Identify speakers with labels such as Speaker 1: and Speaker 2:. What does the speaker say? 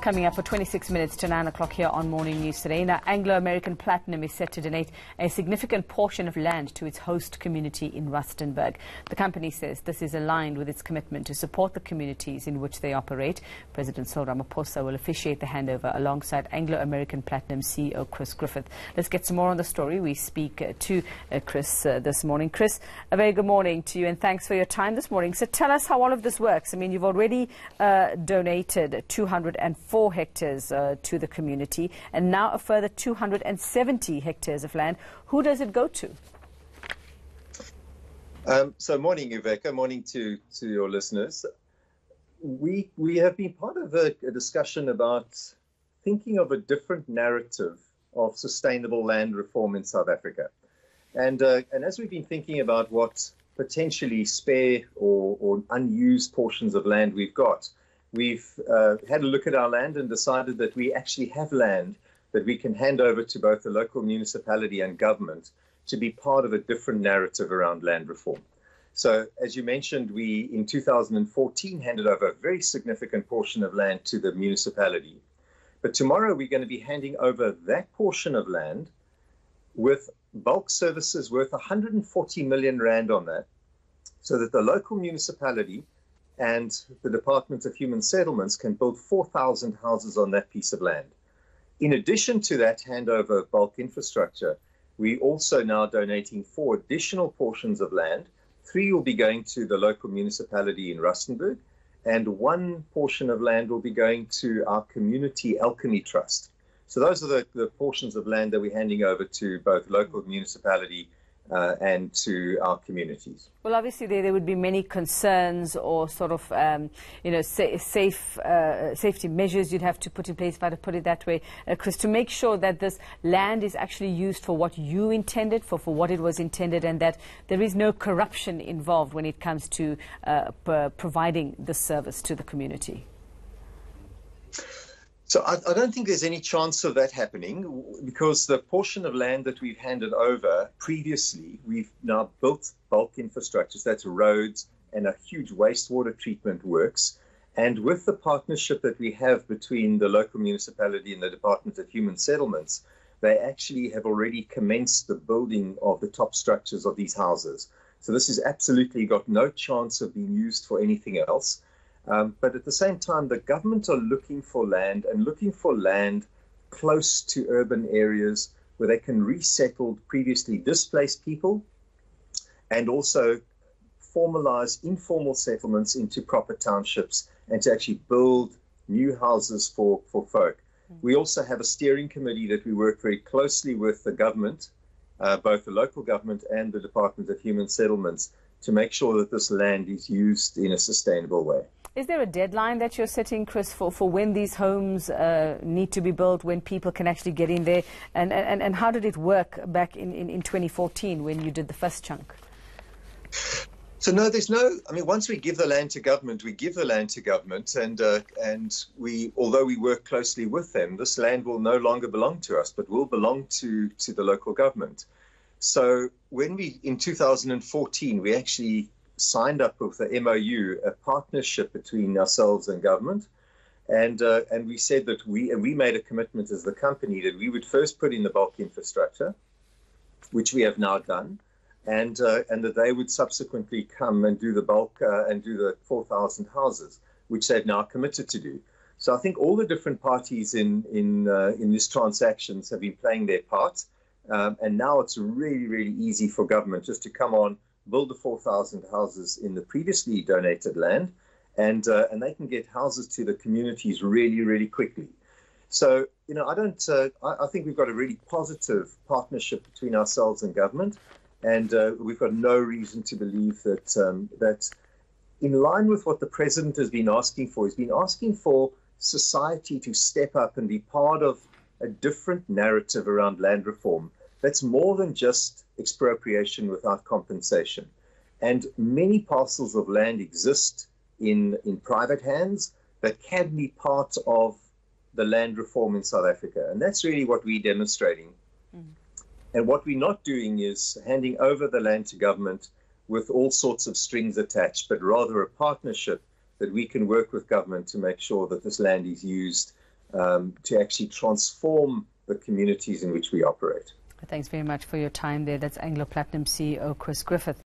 Speaker 1: coming up for 26 minutes to 9 o'clock here on Morning News today. Now, Anglo American Platinum is set to donate a significant portion of land to its host community in Rustenburg. The company says this is aligned with its commitment to support the communities in which they operate. President Cyril Ramaphosa will officiate the handover alongside Anglo American Platinum CEO Chris Griffith. Let's get some more on the story. We speak to Chris this morning. Chris, a very good morning to you and thanks for your time this morning. So tell us how all of this works. I mean, you've already donated 204 hectares to the community and now a further 270 hectares of land. Who does it go to?
Speaker 2: So morning, Iveka. Morning to your listeners. We have been part of a discussion about thinking of a different narrative of sustainable land reform in South Africa. And as we've been thinking about what potentially spare or unused portions of land we've got, we've had a look at our land and decided that we actually have land that we can hand over to both the local municipality and government to be part of a different narrative around land reform. So, as you mentioned, we in 2014 handed over a very significant portion of land to the municipality. But tomorrow we're going to be handing over that portion of land with bulk services worth 140 million rand on that, so that the local municipality and the Department of Human Settlements can build 4,000 houses on that piece of land. In addition to that handover of bulk infrastructure, we're also now donating 4 additional portions of land. 3 will be going to the local municipality in Rustenburg, and 1 portion of land will be going to our community alchemy trust. So those are the portions of land that we're handing over to both local municipality and to our communities.
Speaker 1: Well, obviously there would be many concerns or sort of, safety measures you'd have to put in place, if I had to put it that way, Chris, to make sure that this land is actually used for what you intended, for what it was intended, and that there is no corruption involved when it comes to providing this service to the community.
Speaker 2: So I don't think there's any chance of that happening, because the portion of land that we've handed over previously, we've now built bulk infrastructures, that's roads and a huge wastewater treatment works. And with the partnership that we have between the local municipality and the Department of Human Settlements, they actually have already commenced the building of the top structures of these houses. So this has absolutely got no chance of being used for anything else. But at the same time, the government are looking for land close to urban areas where they can resettle previously displaced people and also formalize informal settlements into proper townships and to actually build new houses for folk. We also have a steering committee that we work very closely with the government, both the local government and the Department of Human Settlements, to make sure that this land is used in a sustainable way.
Speaker 1: Is there a deadline that you're setting, Chris, for when these homes need to be built, when people can actually get in there? And how did it work back in 2014 when you did the first chunk?
Speaker 2: So no, there's no, I mean, once we give the land to government, we give the land to government, and we, although we work closely with them, this land will no longer belong to us, but will belong to the local government. So when we, in 2014, we actually signed up with the MOU, a partnership between ourselves and government, and we said that we made a commitment as the company that we would first put in the bulk infrastructure, which we have now done, and that they would subsequently come and do the bulk and do the 4,000 houses, which they've now committed to do. So I think all the different parties in this transactions have been playing their part, and now it's really, really easy for government just to come on, build the 4,000 houses in the previously donated land, and they can get houses to the communities really, really quickly. So, I think we've got a really positive partnership between ourselves and government, and we've got no reason to believe that that in line with what the president has been asking for, he's been asking for society to step up and be part of a different narrative around land reform. That's more than just expropriation without compensation. And many parcels of land exist in private hands that can be part of the land reform in South Africa. And that's really what we're demonstrating. And what we're not doing is handing over the land to government with all sorts of strings attached, but rather a partnership that we can work with government to make sure that this land is used to actually transform the communities in which we operate.
Speaker 1: Thanks very much for your time there. That's Anglo Platinum CEO Chris Griffith.